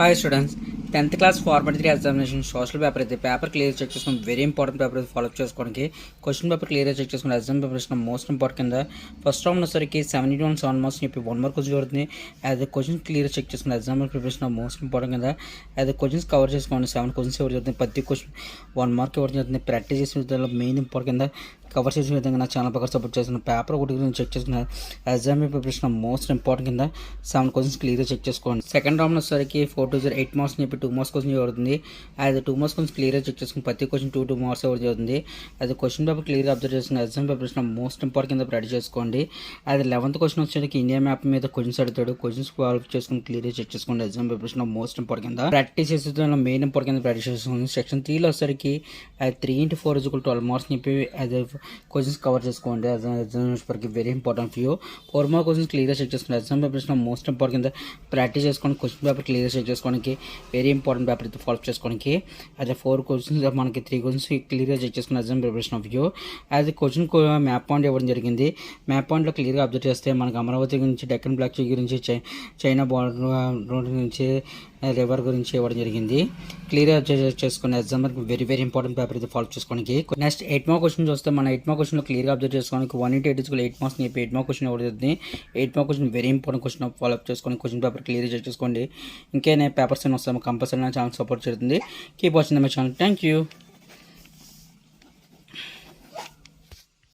Hi students, 10th class format 3 examination social paper అయితే paper clear check చేసుకుని very important paper అయితే follow చేసుకోవడానికి question paper clear check చేసుకుని exam paper ఇచ్చిన most important కింద first round వచ్చేసరికి 7 marks చెప్పి 1 మార్క్ క్వశ్చన్ జరుగుతుంది. యాజ్ క్వశ్చన్ క్లియర్ చెక్ చేసుకుని ఎగ్జామ్ ప్రిపరేషన్ మోస్ట్ ఇంపార్టెంట్ కింద యాజ్ క్వశ్చన్స్ కవర్ చేసుకోండి. 7 క్వశ్చన్స్ ఎవరు జరుగుతుంది, ప్రతి క్వశ్చన్ 1 మార్క్ ఎవరు జరుగుతుంది. ప్రాక్టీస్ చేసిన విధానంలో మెయిన్ ఇంపార్టెంట్ కింద కవర్ చేసిన విధంగా నా ఛానల్ ప్రకారం సపోర్ట్ చేసిన పేపర్ ఒకటి గురించి చెక్ చేసుకున్న ఎగ్జామ్ ప్రిపరేషన్ మోస్ట్ ఇంపార్టెంట్ కింద 7 క్వశ్చన్స్ క్లియర్ చెక్ చేసుకోండి. సెకండ్ రౌండ్ వచ్చేసరికి 4 to 0 8 మార్క్స్ చెప్పి 2 మార్క్స్ క్వశ్చన్ జరుగుతుంది. అది 2 మార్క్స్ క్వశ్చన్ క్లియర్ చెక్ చేసుకుని ప్రతి క్వశ్చన్ 2 మార్క్స్ ఎవరు జరుగుతుంది. అది క్వశ్చన్ పేపర్ క్లియర్ అబ్జర్వ్ చేసుకుని ఎగ్జామ్ ప్రిపరేషన్ మోస్ట్ ఇంపార్టెంట్ కింద రెడీ చేసుకోండి. అది 11th క్వశ్చన్ వచ్చేసరికి ఇండియా మ్యాప్ మీద క్వశ్చన్స్ అడుగుతాడు. క్వశ్చన్స్ సాల్వ్ చేసుకుని క్లియర్ చెక్ చేసుకోండి. ఎగ్జామ్ ప్రిపరేషన్ మోస్ట్ ఇంపార్టెంట్ కింద ప్రాక్టీస్ చేసే మెయిన్ ఇంపార్టెంట్ కింద ప్రాక్టీస్ చేసుకోండి. సెక్షన్ 3లో వచ్చేసరికి 3 into 4 = 12 మార్క్స్ చెప్పి అది క్వశ్చన్స్ కవర్ చేసుకోండి. Exam very important view 4 mark questions clear check చేసుకోండి. ఎగ్జామ్ ప్రిపరేషన్ మోస్ట్ ఇంపార్టెంట్ కింద ప్రాక్టీస్ చేసుకోండి. క్వశ్చన్ పేపర్ క్లియర్ చెక్ చేసుకోవడానికి వెరీ ఇంపార్టెంట్ పేపర్ అయితే ఫాలో చేసుకోవడానికి అదే 4 క్వశ్చన్స్ మనకి 3 క్వశ్చన్స్ క్లియర్గా చెక్ చేసుకున్న exam preparation of view as question map point ఇవ్వడం జరిగింది. మ్యాప్ పాయింట్లో క్లియర్గా అబ్జర్వ్ చేస్తే మనకి అమరావతి గురించి, డెక్కన్ బ్లాక్ సీ గురించి, చైనా బార్డర్ రోడ్ గురించి, రివర్ గురించి ఇవ్వడం జరిగింది. క్లియర్గా చేసుకున్న ఎగ్జామ్ వెరీ ఇంపార్టెంట్ పేపర్ అయితే ఫాలో చేసుకోవడానికి. నెక్స్ట్ 8 మార్క్ క్వశ్చన్ చూస్తే మన 8 మార్క్ క్వశ్చన్లో క్లియర్గా అబ్జర్వ్ చేసుకోవడానికి 1 into 8 = 8 మార్క్స్ చెప్పి 8 మార్క్ క్వశ్చన్ ఇవ్వడం 8 mark question very important question follow up చేసుకొని క్వశ్చన్ పేపర్ క్లియర్ చెక్ చేసుకోండి. ఇంకేనే పేపర్స్ వస్తాము కంపల్సరీ నా ఛానల్ సపోర్ట్ చేస్తుంది. Keep watching my channel. Thank you.